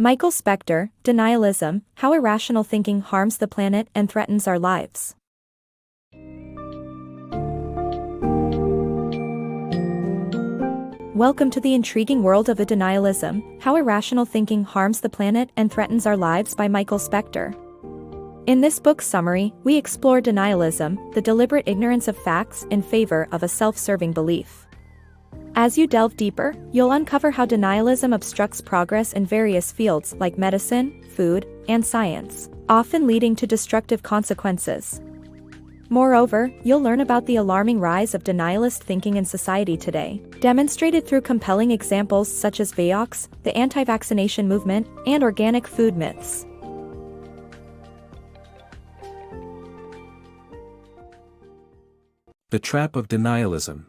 Michael Specter, Denialism, How Irrational Thinking Harms the Planet and Threatens Our Lives. Welcome to the intriguing world of denialism, How Irrational Thinking Harms the Planet and Threatens Our Lives by Michael Specter. In this book's summary, we explore denialism, the deliberate ignorance of facts in favor of a self-serving belief. As you delve deeper, you'll uncover how denialism obstructs progress in various fields like medicine, food, and science, often leading to destructive consequences. Moreover, you'll learn about the alarming rise of denialist thinking in society today, demonstrated through compelling examples such as Vioxx, the anti-vaccination movement, and organic food myths. The Trap of Denialism.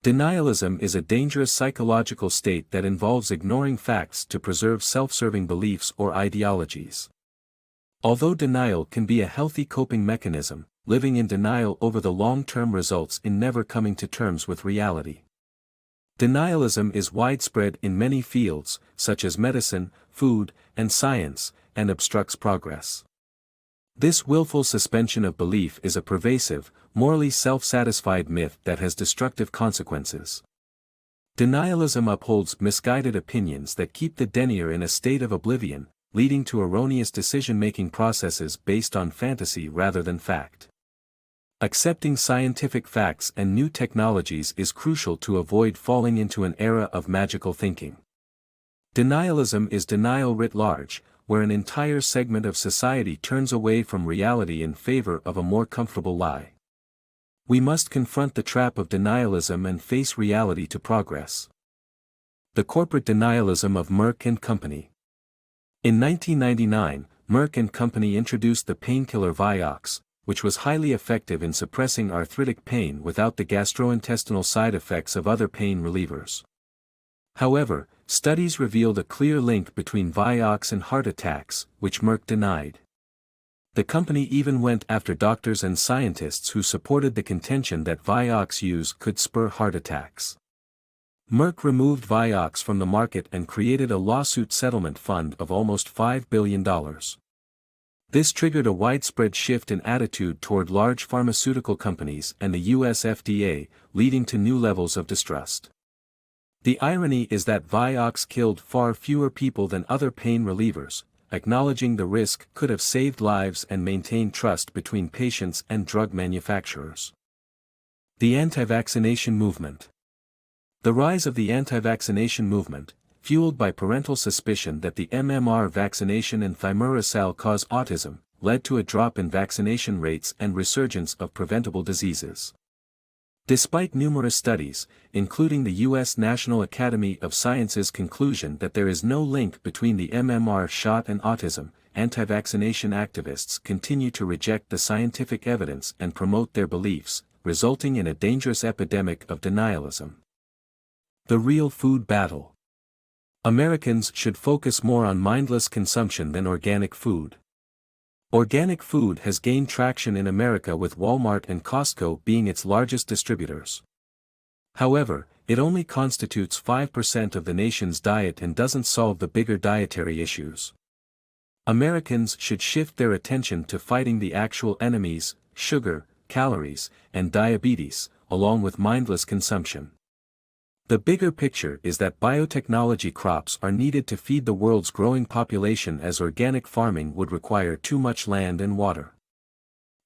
Denialism is a dangerous psychological state that involves ignoring facts to preserve self-serving beliefs or ideologies. Although denial can be a healthy coping mechanism, living in denial over the long term results in never coming to terms with reality. Denialism is widespread in many fields, such as medicine, food, and science, and obstructs progress. This willful suspension of belief is a pervasive, morally self-satisfied myth that has destructive consequences. Denialism upholds misguided opinions that keep the denier in a state of oblivion, leading to erroneous decision-making processes based on fantasy rather than fact. Accepting scientific facts and new technologies is crucial to avoid falling into an era of magical thinking. Denialism is denial writ large, where an entire segment of society turns away from reality in favor of a more comfortable lie. We must confront the trap of denialism and face reality to progress. The corporate denialism of Merck and Company. In 1999, Merck and Company introduced the painkiller Vioxx, which was highly effective in suppressing arthritic pain without the gastrointestinal side effects of other pain relievers. However, studies revealed a clear link between Vioxx and heart attacks, which Merck denied. The company even went after doctors and scientists who supported the contention that Vioxx use could spur heart attacks. Merck removed Vioxx from the market and created a lawsuit settlement fund of almost $5 billion. This triggered a widespread shift in attitude toward large pharmaceutical companies and the US FDA, leading to new levels of distrust. The irony is that Vioxx killed far fewer people than other pain relievers. Acknowledging the risk could have saved lives and maintained trust between patients and drug manufacturers. The Antivaccination Movement. The rise of the anti-vaccination movement, fueled by parental suspicion that the MMR vaccination and thimerosal cause autism, led to a drop in vaccination rates and resurgence of preventable diseases. Despite numerous studies, including the U.S. National Academy of Sciences' conclusion that there is no link between the MMR shot and autism, anti-vaccination activists continue to reject the scientific evidence and promote their beliefs, resulting in a dangerous epidemic of denialism. The real food battle. Americans should focus more on mindless consumption than organic food. Organic food has gained traction in America with Walmart and Costco being its largest distributors. However, it only constitutes 5% of the nation's diet and doesn't solve the bigger dietary issues. Americans should shift their attention to fighting the actual enemies, sugar, calories, and diabetes, along with mindless consumption. The bigger picture is that biotechnology crops are needed to feed the world's growing population, as organic farming would require too much land and water.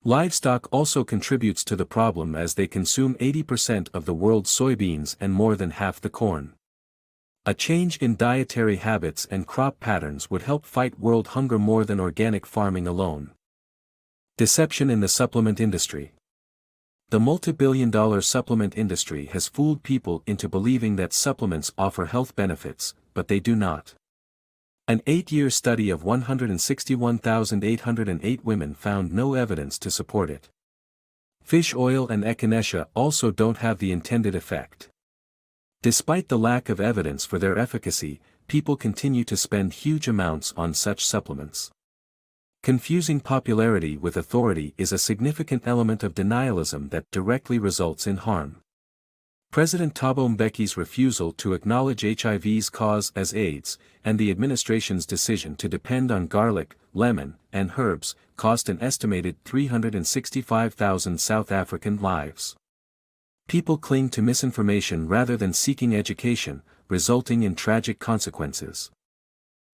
Livestock also contributes to the problem as they consume 80% of the world's soybeans and more than half the corn. A change in dietary habits and crop patterns would help fight world hunger more than organic farming alone. Deception in the supplement industry. The multi-billion-dollar supplement industry has fooled people into believing that supplements offer health benefits, but they do not. An 8-year study of 161,808 women found no evidence to support it. Fish oil and echinacea also don't have the intended effect. Despite the lack of evidence for their efficacy, people continue to spend huge amounts on such supplements. Confusing popularity with authority is a significant element of denialism that directly results in harm. President Thabo Mbeki's refusal to acknowledge HIV's cause as AIDS, and the administration's decision to depend on garlic, lemon, and herbs, cost an estimated 365,000 South African lives. People cling to misinformation rather than seeking education, resulting in tragic consequences.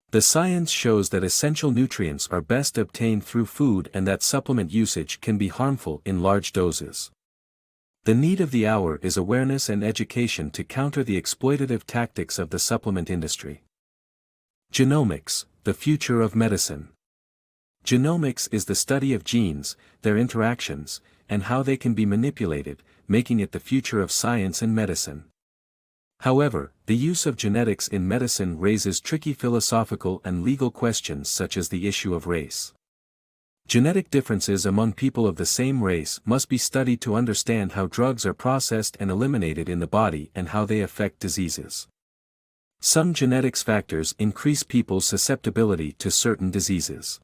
The science shows that essential nutrients are best obtained through food and that supplement usage can be harmful in large doses. The need of the hour is awareness and education to counter the exploitative tactics of the supplement industry. Genomics, the future of medicine. Genomics is the study of genes, their interactions, and how they can be manipulated, making it the future of science and medicine. However, the use of genetics in medicine raises tricky philosophical and legal questions such as the issue of race. Genetic differences among people of the same race must be studied to understand how drugs are processed and eliminated in the body and how they affect diseases. Some genetics factors increase people's susceptibility to certain diseases.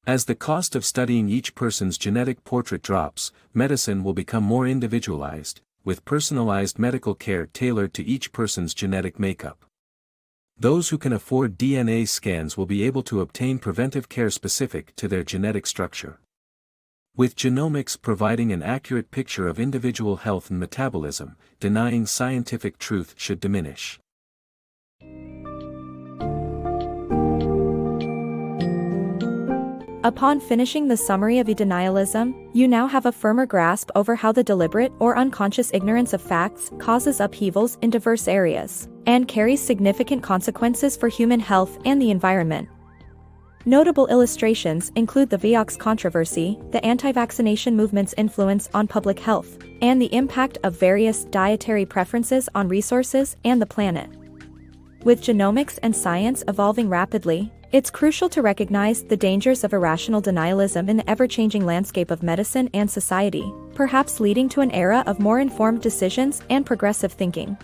As the cost of studying each person's genetic portrait drops, medicine will become more individualized, with personalized medical care tailored to each person's genetic makeup. Those who can afford DNA scans will be able to obtain preventive care specific to their genetic structure. With genomics providing an accurate picture of individual health and metabolism, denying scientific truth should diminish. Upon finishing the summary of denialism, you now have a firmer grasp over how the deliberate or unconscious ignorance of facts causes upheavals in diverse areas, and carries significant consequences for human health and the environment. Notable illustrations include the Vioxx controversy, the anti-vaccination movement's influence on public health, and the impact of various dietary preferences on resources and the planet. With genomics and science evolving rapidly, it's crucial to recognize the dangers of irrational denialism in the ever-changing landscape of medicine and society, perhaps leading to an era of more informed decisions and progressive thinking.